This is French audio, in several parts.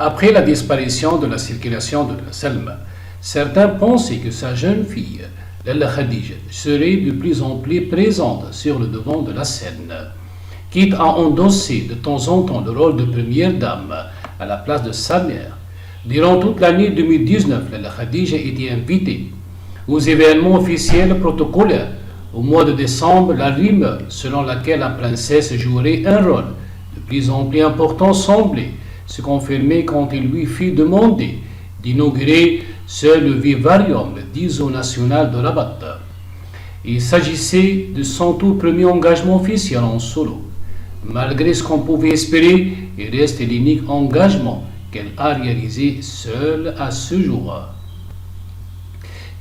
Après la disparition de la circulation de Salma, certains pensaient que sa jeune fille, Lalla Khadija, serait de plus en plus présente sur le devant de la scène, quitte à endosser de temps en temps le rôle de première dame à la place de sa mère. Durant toute l'année 2019, Lalla Khadija était invitée aux événements officiels protocolaires. Au mois de décembre, la rumeur selon laquelle la princesse jouerait un rôle de plus en plus important semblait se confirmer quand il lui fut demandé d'inaugurer le vivarium d'ISO national de Rabat. Il s'agissait de son tout premier engagement officiel en solo. Malgré ce qu'on pouvait espérer, il reste l'unique engagement qu'elle a réalisé seule à ce jour.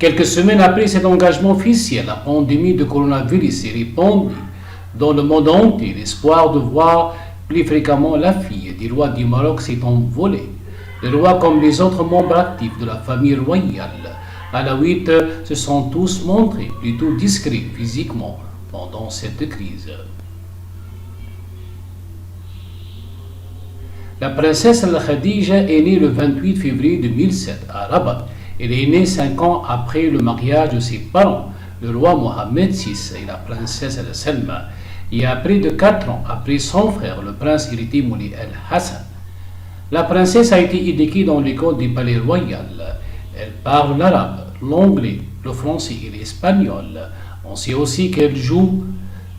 Quelques semaines après cet engagement officiel, la pandémie de coronavirus s'est répandue dans le monde entier. L'espoir de voir plus fréquemment la fille du roi du Maroc s'est envolé. Le roi, comme les autres membres actifs de la famille royale alaouite, se sont tous montrés plutôt discrets physiquement pendant cette crise. La princesse Al-Khadija est née le 28 février 2007 à Rabat. Elle est née 5 ans après le mariage de ses parents, le roi Mohammed VI et la princesse Al-Salma, et à près de 4 ans après son frère, le prince héritier Moulay Al-Hassan. La princesse a été éduquée dans l'école du palais royal. Elle parle l'arabe, l'anglais, le français et l'espagnol. On sait aussi qu'elle joue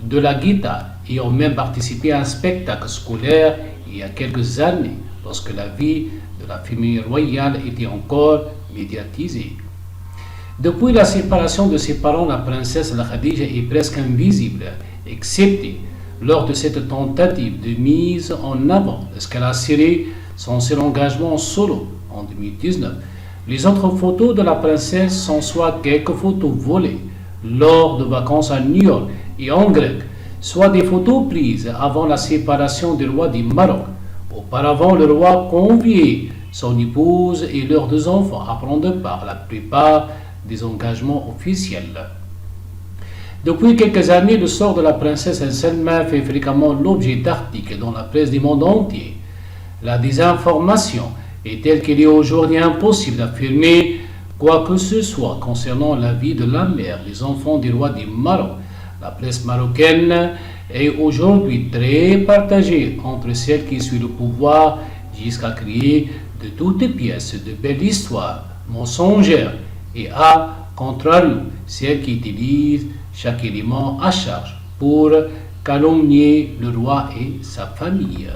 de la guitare et a même participé à un spectacle scolaire il y a quelques années, lorsque la vie de la famille royale était encore médiatisée. Depuis la séparation de ses parents, la princesse Khadija est presque invisible, excepté lors de cette tentative de mise en avant, lorsqu'elle a scellé son seul engagement solo en 2019. Les autres photos de la princesse sont soit quelques photos volées lors de vacances à New York et en Grèce, soit des photos prises avant la séparation du roi du Maroc. Auparavant, le roi conviait son épouse et leurs 2 enfants à prendre part à la plupart des engagements officiels. Depuis quelques années, le sort de la princesse Salma fait fréquemment l'objet d'articles dans la presse du monde entier. La désinformation est telle qu'il est aujourd'hui impossible d'affirmer quoi que ce soit concernant la vie de la mère des enfants du roi du Maroc. La presse marocaine est aujourd'hui très partagée entre celle qui suit le pouvoir jusqu'à créer de toutes pièces de belles histoires mensongères et à contrario celle qui utilise chaque élément à charge pour calomnier le roi et sa famille.